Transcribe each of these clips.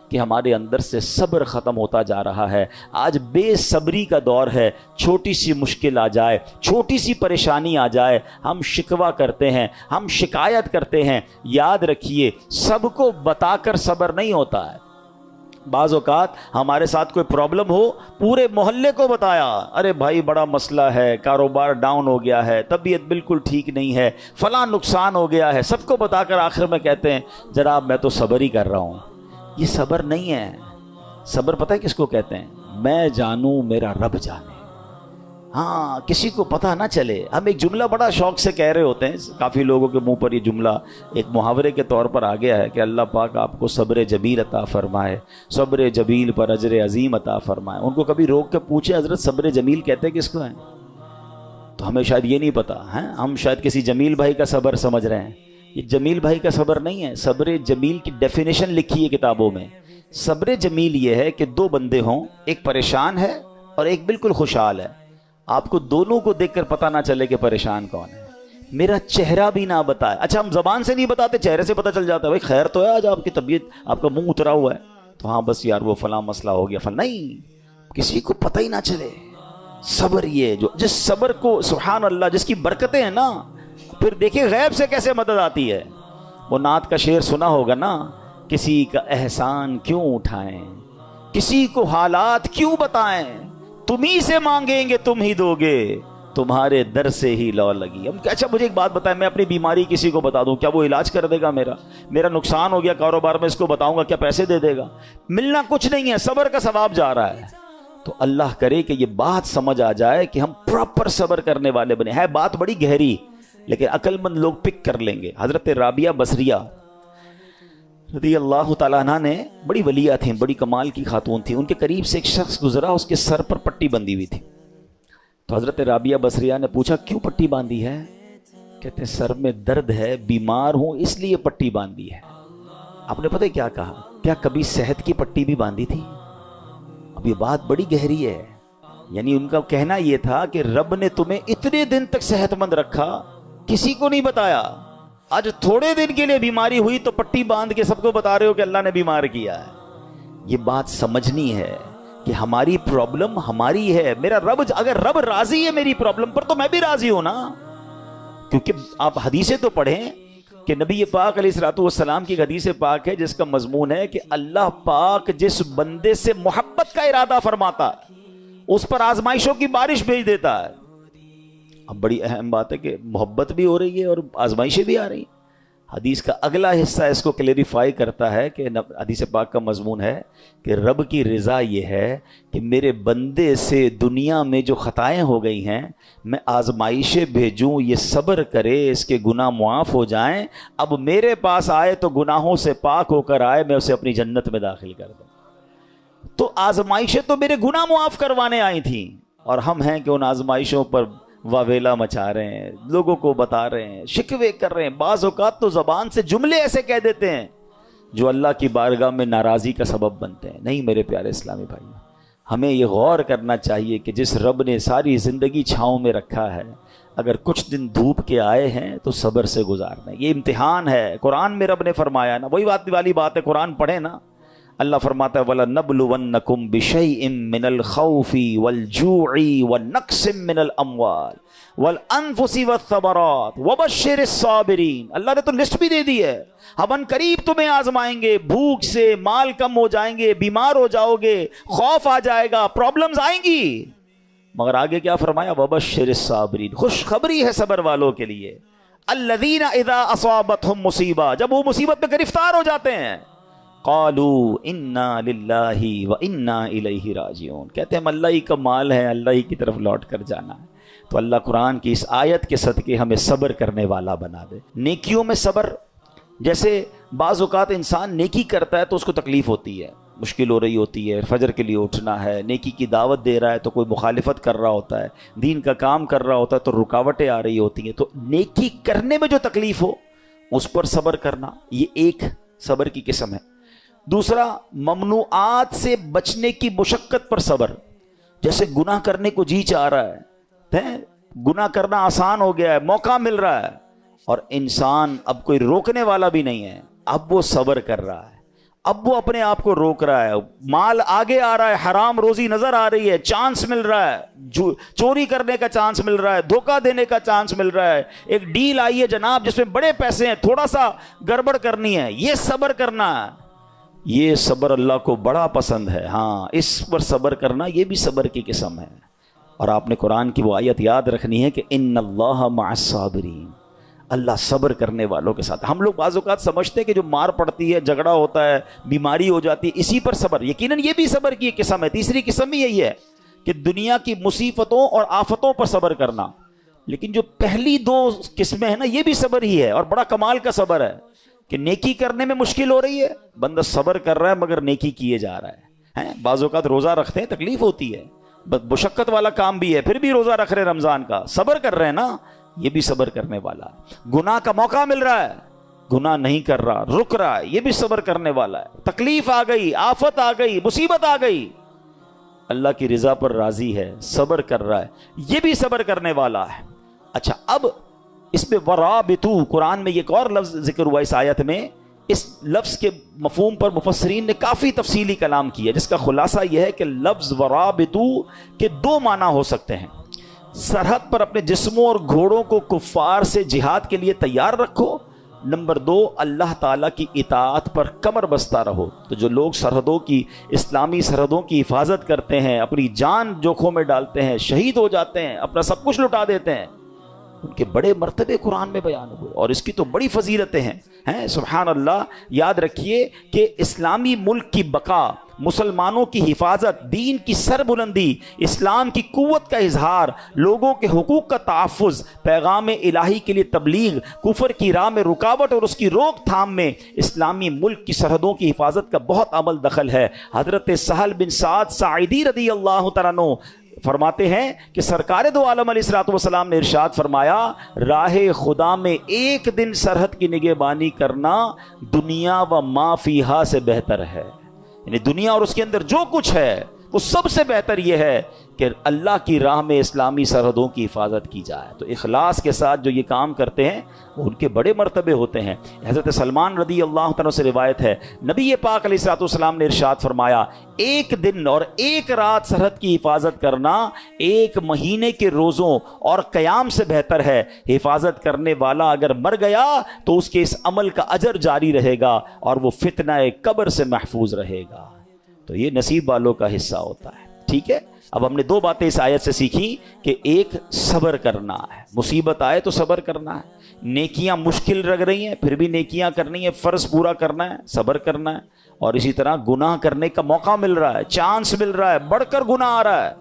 کہ ہمارے اندر سے صبر ختم ہوتا جا رہا ہے. آج بے صبری کا دور ہے. چھوٹی سی مشکل آ جائے, چھوٹی سی پریشانی آ جائے, ہم شکوہ کرتے ہیں, ہم شکایت کرتے ہیں. یاد رکھیے, سب کو بتا کر صبر نہیں ہوتا ہے. بعض اوقات ہمارے ساتھ کوئی پرابلم ہو, پورے محلے کو بتایا, ارے بھائی بڑا مسئلہ ہے, کاروبار ڈاؤن ہو گیا ہے, طبیعت بالکل ٹھیک نہیں ہے, فلاں نقصان ہو گیا ہے, سب کو بتا کر آخر میں کہتے ہیں جناب میں تو صبر ہی کر رہا ہوں. یہ صبر نہیں ہے. صبر پتہ ہے کس کو کہتے ہیں؟ میں جانوں میرا رب جانے. ہاں, کسی کو پتہ نہ چلے. ہم ایک جملہ بڑا شوق سے کہہ رہے ہوتے ہیں, کافی لوگوں کے منہ پر یہ جملہ ایک محاورے کے طور پر آ گیا ہے کہ اللہ پاک آپ کو صبر جمیل عطا فرمائے, صبر جمیل پر اجر عظیم عطا فرمائے. ان کو کبھی روک کے پوچھیں حضرت صبر جمیل کہتے کس کو ہیں؟ تو ہمیں شاید یہ نہیں پتا ہے. ہم شاید کسی جمیل بھائی کا صبر سمجھ رہے ہیں. یہ جمیل بھائی کا صبر نہیں ہے. صبر جمیل کی ڈیفینیشن لکھی ہے کتابوں میں. صبر جمیل یہ ہے کہ دو بندے ہوں, ایک پریشان ہے اور ایک بالکل خوشحال ہے. آپ کو دونوں کو دیکھ کر پتہ نہ چلے کہ پریشان کون ہے. میرا چہرہ بھی نہ بتائے. اچھا ہم زبان سے نہیں بتاتے, چہرے سے پتہ چل جاتا ہے, بھائی خیر تو ہے, آج آپ کی طبیعت, آپ کا منہ اترا ہوا ہے, تو ہاں بس یار وہ فلاں مسئلہ ہو گیا فلاں. نہیں, کسی کو پتہ ہی نہ چلے. صبر یہ جو, جس صبر کو سبحان اللہ جس کی برکتیں ہیں نا, پھر دیکھیں غیب سے کیسے مدد آتی ہے. وہ نعت کا شعر سنا ہوگا نا, کسی کا احسان کیوں اٹھائیں, کسی کو حالات کیوں بتائیں, تمہیں سے مانگیں گے تم ہی دو گے, تمہارے در سے ہی لو لگی. اچھا مجھے ایک بات بتائیں, میں اپنی بیماری کسی کو بتا دوں, کیا وہ علاج کر دے گا؟ میرا نقصان ہو گیا کاروبار میں, اس کو بتاؤں گا, کیا پیسے دے دے گا؟ ملنا کچھ نہیں ہے, صبر کا ثواب جا رہا ہے. تو اللہ کرے کہ یہ بات سمجھ آ جائے کہ ہم پراپر صبر کرنے والے بنے. ہے بات بڑی گہری, لیکن عقل مند لوگ پک کر لیں گے. حضرت رابعہ بصریہ رضی اللہ تعالیٰ عنہ نے, بڑی ولیہ تھیں, بڑی کمال کی خاتون تھیں. ان کے قریب سے ایک شخص گزرا, اس کے سر پر پٹی بندھی ہوئی تھی. تو حضرت رابعہ بصریہ نے پوچھا کیوں پٹی باندھی ہے؟ کہتے ہیں سر میں درد ہے, بیمار ہوں اس لیے پٹی باندھی ہے. آپ نے پتہ کیا کہا, کیا کبھی صحت کی پٹی بھی باندھی تھی؟ اب یہ بات بڑی گہری ہے. یعنی ان کا کہنا یہ تھا کہ رب نے تمہیں اتنے دن تک صحت مند رکھا, کسی کو نہیں بتایا. آج تھوڑے دن کے لیے بیماری ہوئی تو پٹی باندھ کے سب کو بتا رہے ہو کہ اللہ نے بیمار کیا ہے. یہ بات سمجھنی ہے کہ ہماری پرابلم ہماری ہے. میرا رب, اگر رب راضی ہے میری پرابلم پر تو میں بھی راضی ہوں نا. کیونکہ آپ حدیثیں تو پڑھیں کہ نبی پاک علیہ الصلوۃ والسلام کی حدیث پاک ہے جس کا مضمون ہے کہ اللہ پاک جس بندے سے محبت کا ارادہ فرماتا اس پر آزمائشوں کی بارش بھیج دیتا ہے. اب بڑی اہم بات ہے کہ محبت بھی ہو رہی ہے اور آزمائشیں بھی آ رہی ہیں. حدیث کا اگلا حصہ اس کو کلیریفائی کرتا ہے کہ حدیث پاک کا مضمون ہے کہ رب کی رضا یہ ہے کہ میرے بندے سے دنیا میں جو خطائیں ہو گئی ہیں میں آزمائشیں بھیجوں, یہ صبر کرے, اس کے گناہ معاف ہو جائیں, اب میرے پاس آئے تو گناہوں سے پاک ہو کر آئے, میں اسے اپنی جنت میں داخل کر دوں. تو آزمائشیں تو میرے گناہ معاف کروانے آئی تھیں, اور ہم ہیں کہ ان آزمائشوں پر واویلا مچا رہے ہیں, لوگوں کو بتا رہے ہیں, شکوے کر رہے ہیں. بعض اوقات تو زبان سے جملے ایسے کہہ دیتے ہیں جو اللہ کی بارگاہ میں ناراضی کا سبب بنتے ہیں. نہیں میرے پیارے اسلامی بھائی, ہمیں یہ غور کرنا چاہیے کہ جس رب نے ساری زندگی چھاؤں میں رکھا ہے, اگر کچھ دن دھوپ کے آئے ہیں تو صبر سے گزارنا. یہ امتحان ہے. قرآن میں رب نے فرمایا نا, وہی بات والی بات ہے, قرآن پڑھیں نا, اللہ فرماتا ہے وَلَنَبْلُوَنَّكُمْ بِشَيْءٍ مِّنَ الْخَوْفِ وَالْجُوعِ وَالنَّقْصٍ مِّنَ الْأَمْوَالِ وَالْأَنفُسِ وَالثَّمَرَاتِ وَبَشِّرِ الصَّابِرِينَ. اللہ نے تو لسٹ بھی دے دی ہے, ہم ان قریب تمہیں آزمائیں گے, بھوک سے مال کم ہو جائیں گے, بیمار ہو جاؤ گے, خوف آ جائے گا, پرابلمز آئیں گی, مگر آگے کیا فرمایا, وَبَشِّرِ الصَّابِرِينَ, خوشخبری ہے صبر والوں کے لیے. الَّذِينَ إِذَا أَصَابَتْهُمْ مُصِيبَةٌ, جب وہ مصیبت میں گرفتار ہو جاتے ہیں, قالوا انا للہ وانا الیہ راجعون, کہتے ہیں ہم اللہ ہی کا مال ہے, اللہ ہی کی طرف لوٹ کر جانا ہے. تو اللہ قرآن کی اس آیت کے صدقے ہمیں صبر کرنے والا بنا دے. نیکیوں میں صبر, جیسے بعض اوقات انسان نیکی کرتا ہے تو اس کو تکلیف ہوتی ہے, مشکل ہو رہی ہوتی ہے, فجر کے لیے اٹھنا ہے, نیکی کی دعوت دے رہا ہے تو کوئی مخالفت کر رہا ہوتا ہے, دین کا کام کر رہا ہوتا ہے تو رکاوٹیں آ رہی ہوتی ہیں. تو نیکی کرنے میں جو تکلیف ہو اس پر صبر کرنا, یہ ایک صبر کی قسم ہے. دوسرا, ممنوعات سے بچنے کی مشقت پر صبر. جیسے گناہ کرنے کو جی چاہ رہا ہے, گناہ کرنا آسان ہو گیا ہے, موقع مل رہا ہے, اور انسان اب کوئی روکنے والا بھی نہیں ہے, اب وہ صبر کر رہا ہے. اب وہ اپنے آپ کو روک رہا ہے، مال آگے آ رہا ہے، حرام روزی نظر آ رہی ہے، چانس مل رہا ہے، چوری کرنے کا چانس مل رہا ہے، دھوکہ دینے کا چانس مل رہا ہے، ایک ڈیل آئی ہے جناب جس میں بڑے پیسے ہیں، تھوڑا سا گڑبڑ کرنی ہے، یہ صبر کرنا ہے، یہ صبر اللہ کو بڑا پسند ہے۔ ہاں، اس پر صبر کرنا یہ بھی صبر کی قسم ہے۔ اور آپ نے قرآن کی وہ آیت یاد رکھنی ہے کہ ان اللہ مع الصابرین، اللہ صبر کرنے والوں کے ساتھ۔ ہم لوگ بعض اوقات سمجھتے ہیں کہ جو مار پڑتی ہے، جھگڑا ہوتا ہے، بیماری ہو جاتی ہے، اسی پر صبر، یقیناً یہ بھی صبر کی ایک قسم ہے۔ تیسری قسم ہی یہی ہے کہ دنیا کی مصیبتوں اور آفتوں پر صبر کرنا، لیکن جو پہلی دو قسمیں ہیں نا، یہ بھی صبر ہی ہے، اور بڑا کمال کا صبر ہے کہ نیکی کرنے میں مشکل ہو رہی ہے، بندہ صبر کر رہا ہے مگر نیکی کیے جا رہا ہے۔ بعض اوقات روزہ رکھتے ہیں، تکلیف ہوتی ہے، مشقت والا کام بھی ہے، پھر بھی روزہ رکھ رہے رمضان کا، صبر کر رہے ہیں نا، یہ بھی صبر کرنے والا ہے۔ گناہ کا موقع مل رہا ہے، گناہ نہیں کر رہا، رک رہا ہے، یہ بھی صبر کرنے والا ہے۔ تکلیف آ گئی، آفت آ گئی، مصیبت آ گئی، اللہ کی رضا پر راضی ہے، صبر کر رہا ہے، یہ بھی صبر کرنے والا ہے۔ اچھا، اب اس میں ورابطو، قرآن میں ایک اور لفظ ذکر ہوا اس آیت میں، اس لفظ کے مفہوم پر مفسرین نے کافی تفصیلی کلام کیا، جس کا خلاصہ یہ ہے کہ لفظ ورابطو کے دو معنی ہو سکتے ہیں۔ سرحد پر اپنے جسموں اور گھوڑوں کو کفار سے جہاد کے لیے تیار رکھو، نمبر دو اللہ تعالیٰ کی اطاعت پر کمر بستہ رہو۔ تو جو لوگ سرحدوں کی، اسلامی سرحدوں کی حفاظت کرتے ہیں، اپنی جان جوکھوں میں ڈالتے ہیں، شہید ہو جاتے ہیں، اپنا سب کچھ لٹا دیتے ہیں، ان کے بڑے مرتبے قرآن میں بیان ہوئے، اور اس کی تو بڑی فضیلتیں ہیں۔ سبحان اللہ، یاد رکھیے کہ اسلامی ملک کی بقا، مسلمانوں کی حفاظت، دین کی سربلندی، اسلام کی قوت کا اظہار، لوگوں کے حقوق کا تحفظ، پیغام الہی کے لیے تبلیغ، کفر کی راہ میں رکاوٹ اور اس کی روک تھام میں اسلامی ملک کی سرحدوں کی حفاظت کا بہت عمل دخل ہے۔ حضرت سہل بن سعد ساعدی رضی اللہ تعالیٰ عنہ فرماتے ہیں کہ سرکار دو عالم علیہ الصلوۃ والسلام نے ارشاد فرمایا، راہ خدا میں ایک دن سرحد کی نگہبانی کرنا دنیا و ما فیہا سے بہتر ہے، یعنی دنیا اور اس کے اندر جو کچھ ہے وہ سب سے بہتر یہ ہے کہ اللہ کی راہ میں اسلامی سرحدوں کی حفاظت کی جائے۔ تو اخلاص کے ساتھ جو یہ کام کرتے ہیں وہ ان کے بڑے مرتبے ہوتے ہیں۔ حضرت سلمان رضی اللہ تعالیٰ سے روایت ہے، نبی پاک علیہ الصلوۃ والسلام نے ارشاد فرمایا، ایک دن اور ایک رات سرحد کی حفاظت کرنا ایک مہینے کے روزوں اور قیام سے بہتر ہے۔ حفاظت کرنے والا اگر مر گیا تو اس کے اس عمل کا اجر جاری رہے گا اور وہ فتنہ قبر سے محفوظ رہے گا۔ تو یہ نصیب والوں کا حصہ ہوتا ہے۔ ٹھیک ہے، اب ہم نے دو باتیں اس آیت سے سیکھی کہ ایک صبر کرنا ہے، مصیبت آئے تو صبر کرنا ہے، نیکیاں مشکل لگ رہی ہیں پھر بھی نیکیاں کرنی ہے، فرض پورا کرنا ہے، صبر کرنا ہے، اور اسی طرح گناہ کرنے کا موقع مل رہا ہے، چانس مل رہا ہے، بڑھ کر گناہ آ رہا ہے،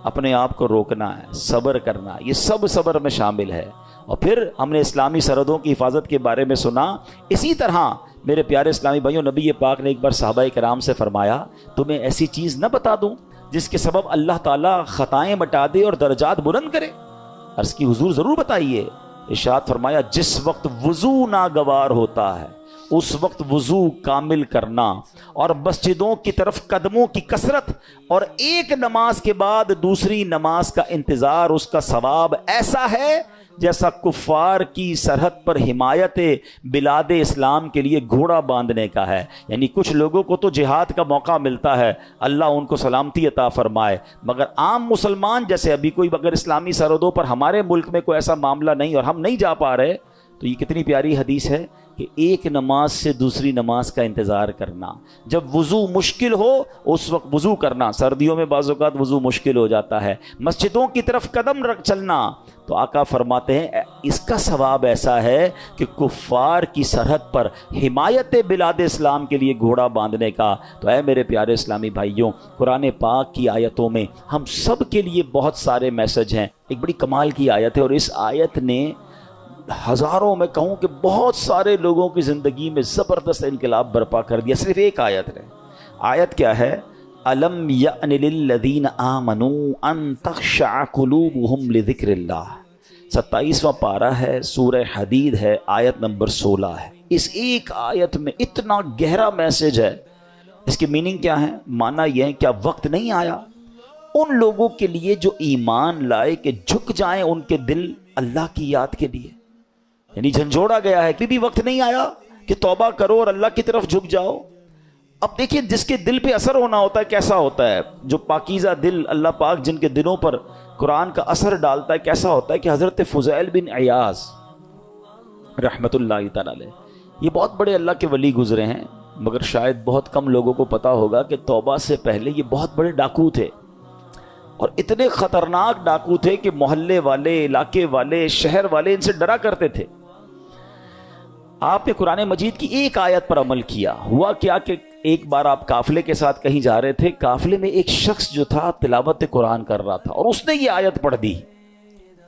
اپنے آپ کو روکنا ہے، صبر کرنا ہے، یہ سب صبر میں شامل ہے۔ اور پھر ہم نے اسلامی سرحدوں کی حفاظت کے بارے میں سنا۔ اسی طرح میرے پیارے اسلامی بھائیوں، نبی پاک نے ایک بار صحابہ کرام سے فرمایا، تمہیں ایسی چیز نہ بتا دوں جس کے سبب اللہ تعالیٰ خطائیں مٹا دے اور درجات بلند کرے؟ عرض کی حضور ضرور بتائیے۔ ارشاد فرمایا، جس وقت وضو ناگوار ہوتا ہے اس وقت وضو کامل کرنا، اور مسجدوں کی طرف قدموں کی کثرت، اور ایک نماز کے بعد دوسری نماز کا انتظار، اس کا ثواب ایسا ہے جیسا کفار کی سرحد پر حمایت بلاد اسلام کے لیے گھوڑا باندھنے کا ہے۔ یعنی کچھ لوگوں کو تو جہاد کا موقع ملتا ہے، اللہ ان کو سلامتی عطا فرمائے، مگر عام مسلمان جیسے ابھی کوئی اگر اسلامی سرحدوں پر ہمارے ملک میں کوئی ایسا معاملہ نہیں اور ہم نہیں جا پا رہے، تو یہ کتنی پیاری حدیث ہے کہ ایک نماز سے دوسری نماز کا انتظار کرنا، جب وضو مشکل ہو اس وقت وضو کرنا، سردیوں میں بعض اوقات وضو مشکل ہو جاتا ہے، مسجدوں کی طرف قدم رکھ چلنا، تو آقا فرماتے ہیں اس کا ثواب ایسا ہے کہ کفار کی سرحد پر حمایت بلاد اسلام کے لیے گھوڑا باندھنے کا۔ تو اے میرے پیارے اسلامی بھائیوں، قرآن پاک کی آیتوں میں ہم سب کے لیے بہت سارے میسج ہیں۔ ایک بڑی کمال کی آیت ہے، اور اس آیت نے ہزاروں، میں کہوں کہ بہت سارے لوگوں کی زندگی میں زبردست انقلاب برپا کر دیا، صرف ایک آیت نے۔ آیت کیا ہے؟ الم یأن للذین آمنوا ان تخشع قلوبہم لذکر اللہ، 27واں پارہ ہے، سورہ حدید ہے، آیت نمبر 16 ہے۔ اس ایک آیت میں اتنا گہرا میسج ہے۔ اس کی میننگ کیا ہے؟ معنی یہ ہے، کیا وقت نہیں آیا ان لوگوں کے لیے جو ایمان لائے کہ جھک جائیں ان کے دل اللہ کی یاد کے لیے؟ یعنی جھنجھوڑا گیا ہے کہ بھی وقت نہیں آیا کہ توبہ کرو اور اللہ کی طرف جھک جاؤ۔ اب دیکھیے جس کے دل پہ اثر ہونا ہوتا ہے کیسا ہوتا ہے، جو پاکیزہ دل اللہ پاک جن کے دلوں پر قرآن کا اثر ڈالتا ہے کیسا ہوتا ہے، کہ حضرت فضیل بن عیاض رحمت اللہ تعالی علیہ، یہ بہت بڑے اللہ کے ولی گزرے ہیں، مگر شاید بہت کم لوگوں کو پتا ہوگا کہ توبہ سے پہلے یہ بہت بڑے ڈاکو تھے، اور اتنے خطرناک ڈاکو تھے کہ محلے والے، علاقے والے، شہر والے ان سے ڈرا کرتے تھے۔ آپ نے قرآن مجید کی ایک آیت پر عمل کیا، ہوا کیا کہ ایک بار آپ قافلے کے ساتھ کہیں جا رہے تھے، قافلے میں ایک شخص جو تھا تلاوت قرآن کر رہا تھا، اور اس نے یہ آیت پڑھ دی۔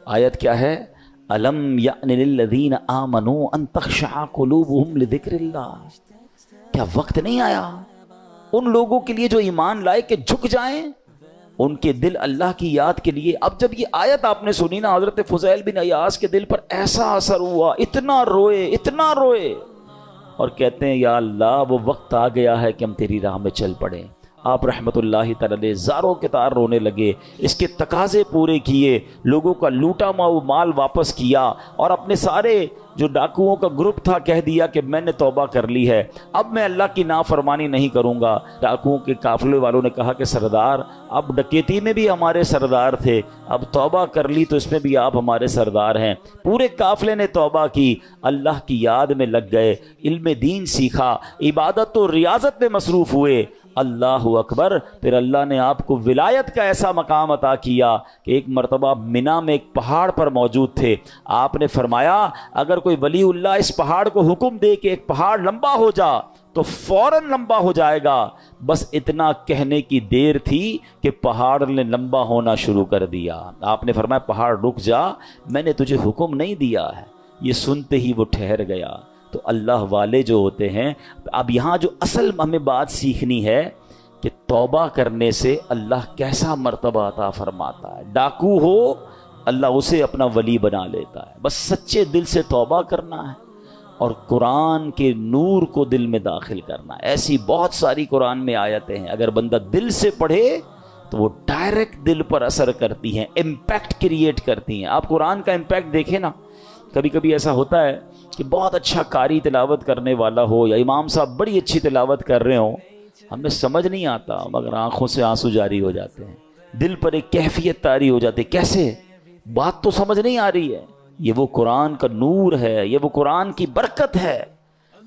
آیت کیا ہے؟ الم یأن للذین آمنوا ان تخشع قلوبہم لذکر اللہ، کیا وقت نہیں آیا ان لوگوں کے لیے جو ایمان لائے کہ جھک جائیں ان کے دل اللہ کی یاد کے لیے۔ اب جب یہ آیت آپ نے سنی نا، حضرت فضیل بن عیاض کے دل پر ایسا اثر ہوا، اتنا روئے اور کہتے ہیں یا اللہ وہ وقت آ گیا ہے کہ ہم تیری راہ میں چل پڑیں۔ آپ رحمت اللہ تعالی زاروں کے تار رونے لگے، اس کے تقاضے پورے کیے، لوگوں کا لوٹا ہوا مال واپس کیا، اور اپنے سارے جو ڈاکوؤں کا گروپ تھا کہہ دیا کہ میں نے توبہ کر لی ہے، اب میں اللہ کی نافرمانی نہیں کروں گا۔ ڈاکوؤں کے قافلے والوں نے کہا کہ سردار اب ڈکیتی میں بھی ہمارے سردار تھے، اب توبہ کر لی تو اس میں بھی آپ ہمارے سردار ہیں۔ پورے قافلے نے توبہ کی، اللہ کی یاد میں لگ گئے، علم دین سیکھا، عبادت و ریاضت میں مصروف ہوئے۔ اللہ اکبر، پھر اللہ نے آپ کو ولایت کا ایسا مقام عطا کیا کہ ایک مرتبہ مینا میں ایک پہاڑ پر موجود تھے، آپ نے فرمایا اگر کوئی ولی اللہ اس پہاڑ کو حکم دے کہ ایک پہاڑ لمبا ہو جا تو فوراً لمبا ہو جائے گا۔ بس اتنا کہنے کی دیر تھی کہ پہاڑ نے لمبا ہونا شروع کر دیا۔ آپ نے فرمایا پہاڑ رک جا، میں نے تجھے حکم نہیں دیا ہے۔ یہ سنتے ہی وہ ٹھہر گیا۔ تو اللہ والے جو ہوتے ہیں، اب یہاں جو اصل ہمیں بات سیکھنی ہے کہ توبہ کرنے سے اللہ کیسا مرتبہ عطا فرماتا ہے۔ ڈاکو ہو اللہ اسے اپنا ولی بنا لیتا ہے، بس سچے دل سے توبہ کرنا ہے اور قرآن کے نور کو دل میں داخل کرنا ہے۔ ایسی بہت ساری قرآن میں آیتیں ہیں، اگر بندہ دل سے پڑھے تو وہ ڈائریکٹ دل پر اثر کرتی ہیں، امپیکٹ کریٹ کرتی ہیں۔ آپ قرآن کا امپیکٹ دیکھیں نا، کبھی کبھی ایسا ہوتا ہے کہ بہت اچھا قاری تلاوت کرنے والا ہو یا امام صاحب بڑی اچھی تلاوت کر رہے ہوں، ہمیں سمجھ نہیں آتا مگر آنکھوں سے آنسو جاری ہو جاتے ہیں، دل پر ایک کیفیت طاری ہو جاتی ہے، کیسے؟ بات تو سمجھ نہیں آ رہی ہے۔ یہ وہ قرآن کا نور ہے، یہ وہ قرآن کی برکت ہے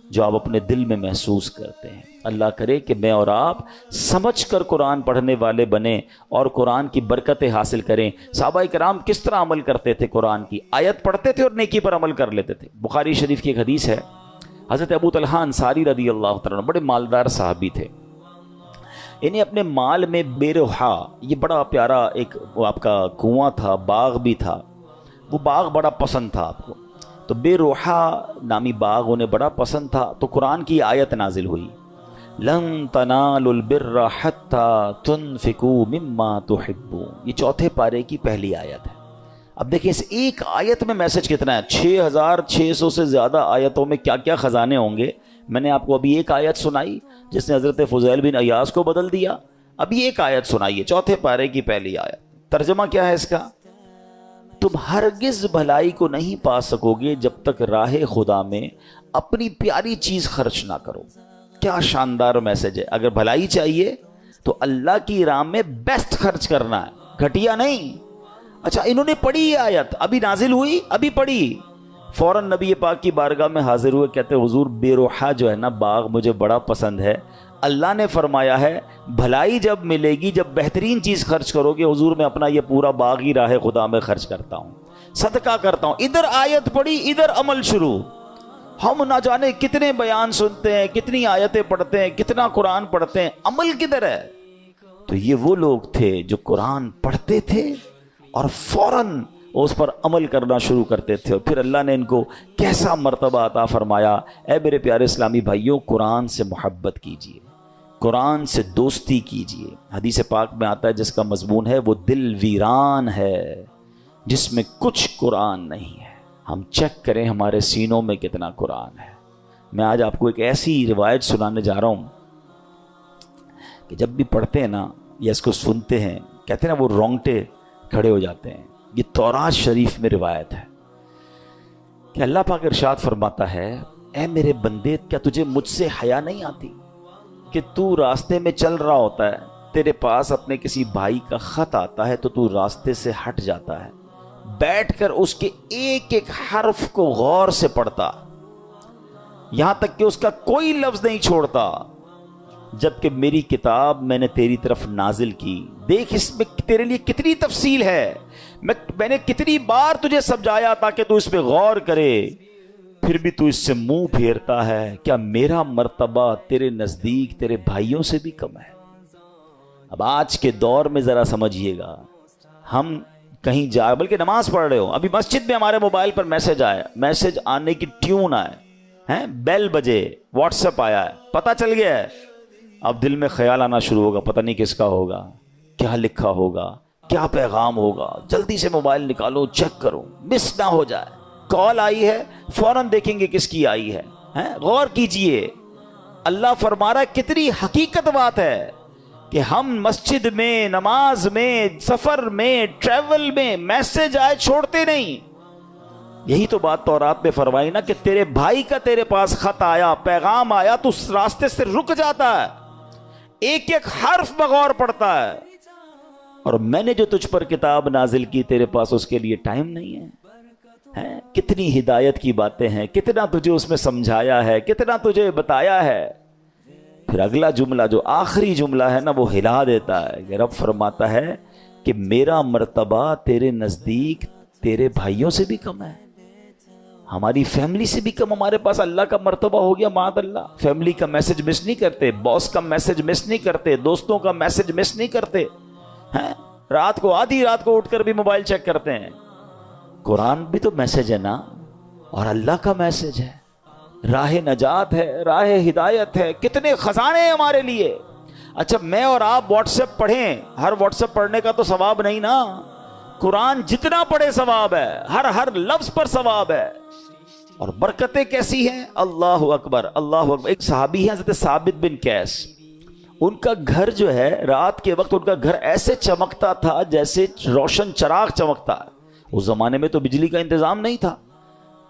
جو آپ اپنے دل میں محسوس کرتے ہیں۔ اللہ کرے کہ میں اور آپ سمجھ کر قرآن پڑھنے والے بنیں اور قرآن کی برکتیں حاصل کریں۔ صحابہ کرام کس طرح عمل کرتے تھے؟ قرآن کی آیت پڑھتے تھے اور نیکی پر عمل کر لیتے تھے۔ بخاری شریف کی ایک حدیث ہے، حضرت ابو طلحہ انصاری رضی اللہ تعالیٰ بڑے مالدار صحابی تھے، انہیں اپنے مال میں بے روحا، یہ بڑا پیارا ایک آپ کا کنواں تھا، باغ بھی تھا، وہ باغ بڑا پسند تھا آپ کو، تو بے روحا نامی باغ انہیں بڑا پسند تھا۔ تو قرآن کی آیت نازل ہوئی، لن تنالوا البر حتى تنفقوا مما تحبون، یہ چوتھے پارے کی پہلی آیت ہے۔ اب دیکھیں اس ایک آیت میں میسج کتنا ہے، 6600 سے زیادہ آیتوں میں کیا کیا خزانے ہوں گے۔ میں نے آپ کو ابھی ایک آیت سنائی جس نے حضرت فضیل بن عیاض کو بدل دیا، ابھی ایک آیت سنائیے چوتھے پارے کی پہلی آیت۔ ترجمہ کیا ہے اس کا؟ تم ہرگز بھلائی کو نہیں پا سکو گے جب تک راہ خدا میں اپنی پیاری چیز خرچ نہ کرو۔ کیا شاندار میسج ہے، اگر بھلائی چاہیے تو اللہ کی راہ میں بیسٹ خرچ کرنا ہے، گھٹیا نہیں۔ اچھا انہوں نے پڑھی یہ آیت، ابھی نازل ہوئی، ابھی پڑھی، فوراً نبی پاک کی بارگاہ میں حاضر ہوئے، کہتے حضور بے روحا جو ہے نا باغ مجھے بڑا پسند ہے، اللہ نے فرمایا ہے بھلائی جب ملے گی، جب بہترین چیز خرچ کرو گے، حضور میں اپنا یہ پورا باغ ہی راہ خدا میں خرچ کرتا ہوں، صدقہ کرتا ہوں۔ ادھر آیت پڑھی، ادھر عمل شروع۔ ہم نہ جانے کتنے بیان سنتے ہیں، کتنی آیتیں پڑھتے ہیں، کتنا قرآن پڑھتے ہیں، عمل کدھر ہے؟ تو یہ وہ لوگ تھے جو قرآن پڑھتے تھے اور فوراً اس پر عمل کرنا شروع کرتے تھے، اور پھر اللہ نے ان کو کیسا مرتبہ عطا فرمایا۔ اے میرے پیارے اسلامی بھائیوں، قرآن سے محبت کیجیے، قرآن سے دوستی کیجیے۔ حدیث پاک میں آتا ہے جس کا مضمون ہے وہ دل ویران ہے جس میں کچھ قرآن نہیں ہے۔ ہم چیک کریں ہمارے سینوں میں کتنا قرآن ہے۔ میں آج آپ کو ایک ایسی روایت سنانے جا رہا ہوں کہ جب بھی پڑھتے ہیں نا یا اس کو سنتے ہیں، کہتے ہیں نا وہ رونگٹے کھڑے ہو جاتے ہیں۔ یہ تورات شریف میں روایت ہے کہ اللہ پاک ارشاد فرماتا ہے، اے میرے بندے کیا تجھے مجھ سے حیا نہیں آتی؟ کہ تو راستے میں چل رہا ہوتا ہے, تیرے پاس اپنے کسی بھائی کا خط آتا ہے تو راستے سے ہٹ جاتا ہے, بیٹھ کر اس کے ایک ایک حرف کو غور سے پڑھتا, یہاں تک کہ اس کا کوئی لفظ نہیں چھوڑتا, جبکہ میری کتاب میں نے تیری طرف نازل کی, دیکھ اس میں تیرے لیے کتنی تفصیل ہے, میں نے کتنی بار تجھے سمجھایا تاکہ تو اس پہ غور کرے, پھر بھی تو اس سے منہ پھیرتا ہے. کیا میرا مرتبہ تیرے نزدیک تیرے بھائیوں سے بھی کم ہے؟ اب آج کے دور میں ذرا سمجھیے گا, ہم کہیں جا, بلکہ نماز پڑھ رہے ہو, ابھی مسجد میں ہمارے موبائل پر میسج آیا, میسج آنے کی ٹیون آئے, بیل بجے, واٹس ایپ آیا ہے, پتہ چل گیا ہے, اب دل میں خیال آنا شروع ہوگا, پتہ نہیں کس کا ہوگا, کیا لکھا ہوگا, کیا پیغام ہوگا, جلدی سے موبائل نکالو, چیک کرو, مس نہ ہو جائے. کال آئی ہے, فوراً دیکھیں گے کس کی آئی ہے. غور کیجئے, اللہ فرما رہا ہے, کتنی حقیقت بات ہے کہ ہم مسجد میں, نماز میں, سفر میں, ٹریول میں میسج آئے چھوڑتے نہیں. یہی تو بات تورات میں فرمائی نا کہ تیرے بھائی کا تیرے پاس خط آیا, پیغام آیا, تو اس راستے سے رک جاتا ہے, ایک ایک حرف بغور پڑتا ہے. اور میں نے جو تجھ پر کتاب نازل کی, تیرے پاس اس کے لیے ٹائم نہیں ہے. کتنی ہدایت کی باتیں ہیں, کتنا تجھے اس میں سمجھایا ہے, کتنا تجھے بتایا ہے. پھر اگلا جملہ, جو آخری جملہ ہے نا, وہ ہلا دیتا ہے کہ رب فرماتا ہے کہ میرا مرتبہ تیرے نزدیک تیرے بھائیوں سے بھی کم ہے, ہماری فیملی سے بھی کم. ہمارے پاس اللہ کا مرتبہ ہو گیا, معاذ اللہ. فیملی کا میسج مس نہیں کرتے, باس کا میسج مس نہیں کرتے, دوستوں کا میسج مس نہیں کرتے, رات کو, آدھی رات کو اٹھ کر بھی موبائل چیک کرتے ہیں. قرآن بھی تو میسج ہے نا, اور اللہ کا میسج ہے, راہ نجات ہے, راہ ہدایت ہے, کتنے خزانے ہیں ہمارے لیے. اچھا میں اور آپ واٹس ایپ پڑھیں, ہر واٹس ایپ پڑھنے کا تو ثواب نہیں نا, قرآن جتنا پڑھے ثواب ہے, ہر لفظ پر ثواب ہے. اور برکتیں کیسی ہیں, اللہ اکبر, اللہ اکبر. ایک صحابی ہیں حضرت ثابت بن قیس, ان کا گھر جو ہے, رات کے وقت ان کا گھر ایسے چمکتا تھا جیسے روشن چراغ چمکتا ہے. اس زمانے میں تو بجلی کا انتظام نہیں تھا,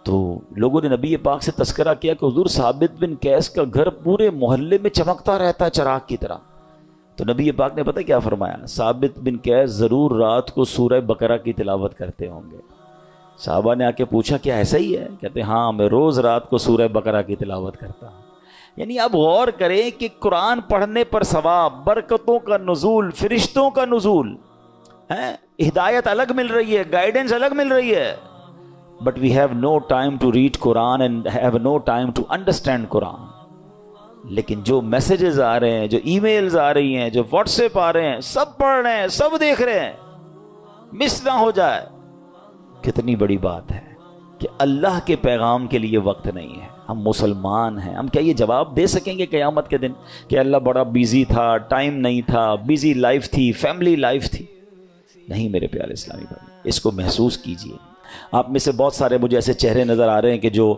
تو لوگوں نے نبی پاک سے تذکرہ کیا کہ حضور ثابت بن قیس کا گھر پورے محلے میں چمکتا رہتا ہے چراغ کی طرح. تو نبی پاک نے پتہ کیا فرمایا, ثابت بن قیس ضرور رات کو سورہ بقرہ کی تلاوت کرتے ہوں گے. صحابہ نے آ کے پوچھا کیا ایسا ہی ہے؟ کہتے ہاں, میں روز رات کو سورہ بقرہ کی تلاوت کرتا ہوں. یعنی آپ غور کریں کہ قرآن پڑھنے پر ثواب, برکتوں کا نزول, فرشتوں کا نزول, ہدایت الگ مل رہی ہے, گائیڈنس الگ مل رہی ہے. But we have no time to read Quran and have no time to understand Quran. لیکن جو میسیجز آ رہے ہیں, جو ای میلز آ رہی ہیں, جو واٹس ایپ آ رہے ہیں, سب پڑھ رہے ہیں, سب دیکھ رہے ہیں, مس نہ ہو جائے. کتنی بڑی بات ہے کہ اللہ کے پیغام کے لیے وقت نہیں ہے. ہم مسلمان ہیں, ہم کیا یہ جواب دے سکیں گے قیامت کے دن کہ اللہ بڑا بیزی تھا, ٹائم نہیں تھا, بیزی لائف تھی, فیملی لائف تھی؟ نہیں میرے پیارے اسلامی بھائی, اس کو محسوس کیجئے. آپ میں سے بہت سارے مجھے ایسے چہرے نظر آ رہے ہیں کہ جو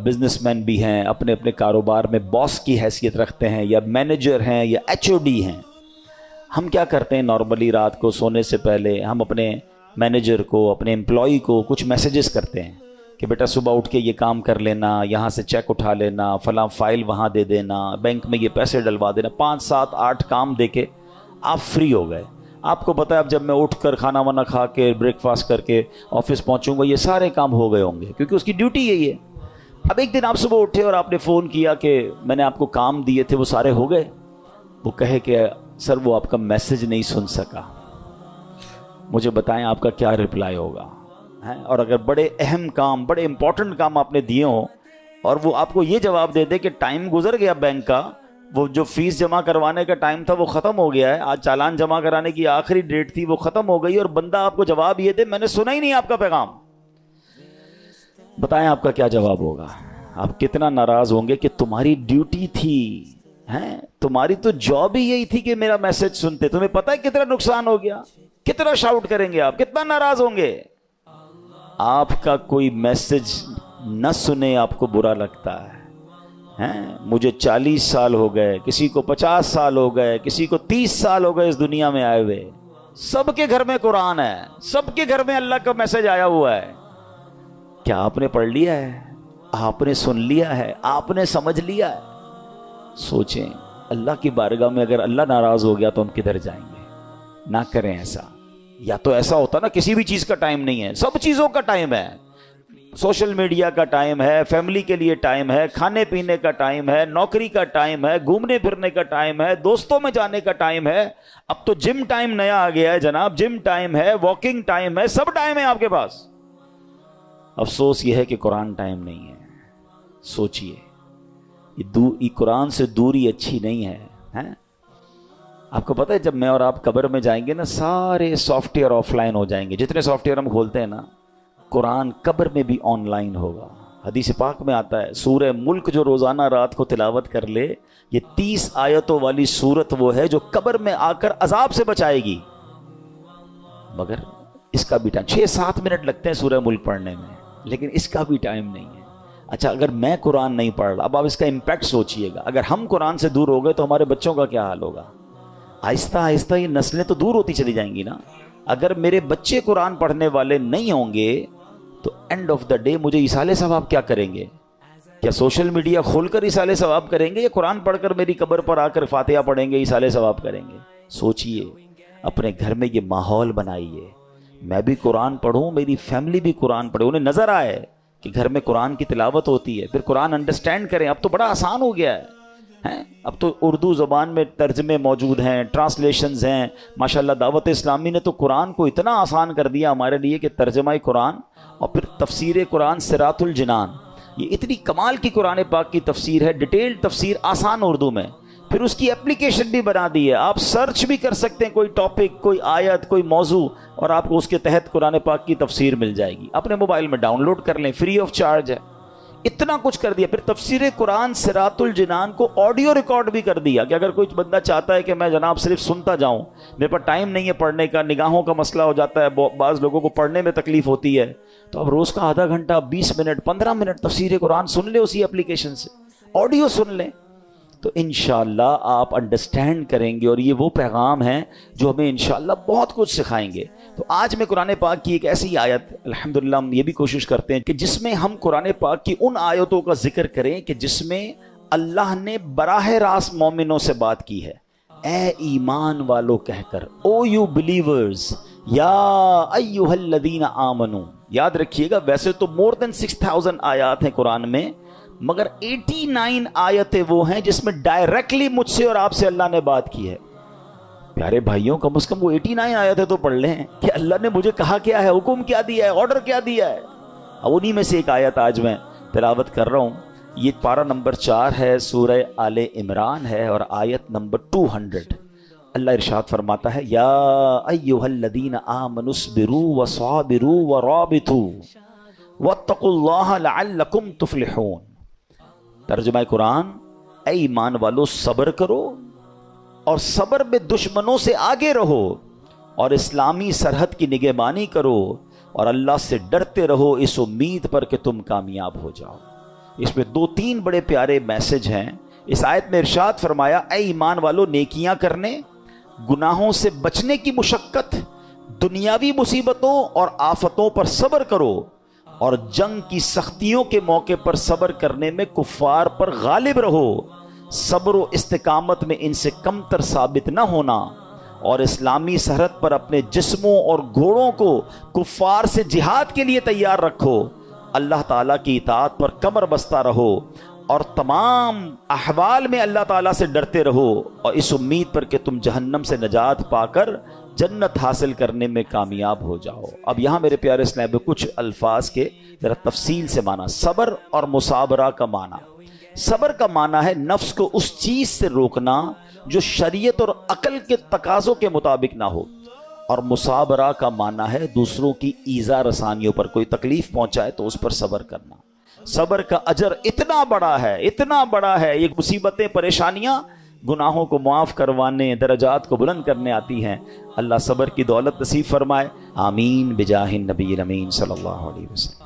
بزنس مین بھی ہیں, اپنے اپنے کاروبار میں باس کی حیثیت رکھتے ہیں, یا مینیجر ہیں, یا HOD ہیں. ہم کیا کرتے ہیں نارملی, رات کو سونے سے پہلے ہم اپنے مینیجر کو, اپنے امپلائی کو کچھ میسیجز کرتے ہیں کہ بیٹا صبح اٹھ کے یہ کام کر لینا, یہاں سے چیک اٹھا لینا, فلاں فائل وہاں دے دینا, بینک میں یہ پیسے ڈلوا دینا. 5 7 8 کام دے کے آپ فری ہو گئے. آپ کو پتہ ہے اب جب میں اٹھ کر کھانا وانا کھا کے بریک فاسٹ کر کے آفس پہنچوں گا, یہ سارے کام ہو گئے ہوں گے, کیونکہ اس کی ڈیوٹی یہی ہے. اب ایک دن آپ صبح اٹھے اور آپ نے فون کیا کہ میں نے آپ کو کام دیے تھے, وہ سارے ہو گئے. وہ کہے کہ سر وہ آپ کا میسج نہیں سن سکا. مجھے بتائیں آپ کا کیا رپلائی ہوگا؟ اور اگر بڑے اہم کام, بڑے امپورٹنٹ کام آپ نے دیے ہوں اور وہ آپ کو یہ جواب دے دے کہ ٹائم گزر گیا بینک کا, وہ جو فیس جمع کروانے کا ٹائم تھا وہ ختم ہو گیا ہے, آج چالان جمع کرانے کی آخری ڈیٹ تھی وہ ختم ہو گئی, اور بندہ آپ کو جواب یہ دے میں نے سنا ہی نہیں آپ کا پیغام. بتائیں آپ کا کیا جواب ہوگا؟ آپ کتنا ناراض ہوں گے کہ تمہاری ڈیوٹی تھی, تمہاری تو جاب ہی یہی تھی کہ میرا میسج سنتے. تمہیں پتہ ہے کتنا نقصان ہو گیا, کتنا شاؤٹ کریں گے آپ, کتنا ناراض ہوں گے. آپ کا کوئی میسج نہ سنے آپ کو برا لگتا ہے. مجھے 40 سال ہو گئے, کسی کو 50 سال ہو گئے, کسی کو 30 سال ہو گئے اس دنیا میں آئے ہوئے. سب کے گھر میں قرآن ہے, سب کے گھر میں اللہ کا میسج آیا ہوا ہے. کیا آپ نے پڑھ لیا ہے؟ آپ نے سن لیا ہے؟ آپ نے سمجھ لیا ہے؟ سوچیں اللہ کی بارگاہ میں اگر اللہ ناراض ہو گیا تو ہم کدھر جائیں گے؟ نہ کریں ایسا. یا تو ایسا ہوتا نا کسی بھی چیز کا ٹائم نہیں ہے، سب چیزوں کا ٹائم ہے. سوشل میڈیا کا ٹائم ہے، فیملی کے لیے ٹائم ہے، کھانے پینے کا ٹائم ہے، نوکری کا ٹائم ہے، گھومنے پھرنے کا ٹائم ہے، دوستوں میں جانے کا ٹائم ہے. اب تو جم ٹائم نیا آ گیا ہے جناب، جم ٹائم ہے، واکنگ ٹائم ہے، سب ٹائم ہے آپ کے پاس. افسوس یہ ہے کہ قرآن ٹائم نہیں ہے. سوچئے یہ قرآن سے دوری اچھی نہیں ہے. آپ کو پتہ ہے جب میں اور آپ قبر میں جائیں گے نا، سارے سافٹ ویئر آف لائن ہو جائیں گے. جتنے سافٹ ویئر ہم کھولتے ہیں نا، قرآن قبر میں بھی آن لائن ہوگا. حدیث پاک میں آتا ہے سورہ ملک جو روزانہ رات کو تلاوت کر لے، یہ 30 آیتوں والی سورت وہ ہے جو قبر میں آ کر عذاب سے بچائے گی. مگر اس کا بھی ٹائم 6-7 منٹ لگتے ہیں سورہ ملک پڑھنے میں، لیکن اس کا بھی ٹائم نہیں ہے. اچھا اگر میں قرآن نہیں پڑھ رہا، اب آپ اس کا امپیکٹ سوچئے گا. اگر ہم قرآن سے دور ہو گئے تو ہمارے بچوں کا کیا حال ہوگا؟ آہستہ آہستہ یہ نسلیں تو دور ہوتی چلی جائیں گی نا. اگر میرے بچے قرآن پڑھنے والے نہیں ہوں گے تو اینڈ آف دا ڈے مجھے ایصال ثواب کیا کریں گے؟ کیا سوشل میڈیا کھول کر ایصال ثواب کریں گے، یا قرآن پڑھ کر میری قبر پر آ کر فاتحہ پڑھیں گے، ایصال ثواب کریں گے؟ سوچئے، اپنے گھر میں یہ ماحول بنائیے. میں بھی قرآن پڑھوں، میری فیملی بھی قرآن پڑھے، انہیں نظر آئے کہ گھر میں قرآن کی تلاوت ہوتی ہے، پھر قرآن انڈرسٹینڈ کریں. اب تو بڑا آسان ہو گیا ہے. اب تو اردو زبان میں ترجمے موجود ہیں، ٹرانسلیشنز ہیں. ماشاءاللہ دعوت اسلامی نے تو قرآن کو اتنا آسان کر دیا ہمارے لیے کہ ترجمہ قرآن اور پھر تفسیر قرآن صراط الجنان، یہ اتنی کمال کی قرآن پاک کی تفسیر ہے، ڈیٹیل تفسیر آسان اردو میں. پھر اس کی اپلیکیشن بھی بنا دی ہے، آپ سرچ بھی کر سکتے ہیں کوئی ٹاپک، کوئی آیت، کوئی موضوع، اور آپ کو اس کے تحت قرآن پاک کی تفسیر مل جائے گی. اپنے موبائل میں ڈاؤن لوڈ کر لیں، فری آف چارج ہے. اتنا کچھ کر دیا. پھر تفسیر قرآن صراط الجنان کو آڈیو ریکارڈ بھی کر دیا کہ اگر کوئی بندہ چاہتا ہے کہ میں جناب صرف سنتا جاؤں، میرے پاس ٹائم نہیں ہے پڑھنے کا، نگاہوں کا مسئلہ ہو جاتا ہے، بعض لوگوں کو پڑھنے میں تکلیف ہوتی ہے، تو اب روز کا آدھا گھنٹہ، 20 منٹ، 15 منٹ تفسیر قرآن سن لے اسی اپلیکیشن سے، آڈیو سن لیں. تو انشاءاللہ آپ انڈرسٹینڈ کریں گے، اور یہ وہ پیغام ہیں جو ہمیں انشاءاللہ بہت کچھ سکھائیں گے. تو آج میں قرآن پاک کی ایک ایسی آیت، الحمدللہ ہم یہ بھی کوشش کرتے ہیں کہ جس میں ہم قرآن پاک کی ان آیتوں کا ذکر کریں کہ جس میں اللہ نے براہ راست مومنوں سے بات کی ہے. اے ایمان والو کہہ کر، او یو بلیورز، یا ایھا الذین آمنو. یاد رکھیے گا ویسے تو مور دین 6000 آیات ہیں قرآن میں، مگر 89 آیتیں وہ ہیں جس میں ڈائریکٹلی مجھ سے اور آپ سے اللہ نے بات کی ہے. پیارے بھائیوں، کم از کم وہ 89 آیتیں تو پڑھ لیں کہ اللہ نے مجھے کہا کیا ہے، حکم کیا دیا ہے، آرڈر کیا دیا ہے. اب انہی میں سے ایک آیت آج میں تلاوت کر رہا ہوں. یہ پارہ نمبر 4 ہے، سورہ آل عمران ہے، اور آیت نمبر 200. اللہ ارشاد فرماتا ہے، یا ایھا الذین آمنوا اصبروا وصابروا ورابطوا واتقوا اللہ لعلکم تفلحون. ترجمہ قرآن، اے ایمان والو صبر کرو اور صبر میں دشمنوں سے آگے رہو، اور اسلامی سرحد کی نگہبانی کرو، اور اللہ سے ڈرتے رہو اس امید پر کہ تم کامیاب ہو جاؤ. اس میں 2-3 بڑے پیارے میسج ہیں. اس آیت میں ارشاد فرمایا، اے ایمان والو نیکیاں کرنے، گناہوں سے بچنے کی مشقت، دنیاوی مصیبتوں اور آفتوں پر صبر کرو، اور جنگ کی سختیوں کے موقع پر صبر کرنے میں کفار پر غالب رہو. صبر و استقامت میں ان سے کمتر ثابت نہ ہونا، اور اسلامی سرحد پر اپنے جسموں اور گھوڑوں کو کفار سے جہاد کے لیے تیار رکھو. اللہ تعالیٰ کی اطاعت پر کمر بستہ رہو، اور تمام احوال میں اللہ تعالیٰ سے ڈرتے رہو، اور اس امید پر کہ تم جہنم سے نجات پا کر جنت حاصل کرنے میں کامیاب ہو جاؤ. اب یہاں میرے پیارے اسلام میں کچھ الفاظ کے ذرا تفصیل سے معنی. صبر اور مصابرہ کا معنی. صبر کا معنی ہے نفس کو اس چیز سے روکنا جو شریعت اور عقل کے تقاضوں کے مطابق نہ ہو، اور مصابرہ کا معنی ہے دوسروں کی ایذا رسانیوں پر، کوئی تکلیف پہنچائے تو اس پر صبر کرنا. صبر کا اجر اتنا بڑا ہے، اتنا بڑا ہے. یہ مصیبتیں، پریشانیاں گناہوں کو معاف کروانے، درجات کو بلند کرنے آتی ہیں. اللہ صبر کی دولت نصیب فرمائے. آمین بجاہ النبی الامین صلی اللہ علیہ وسلم.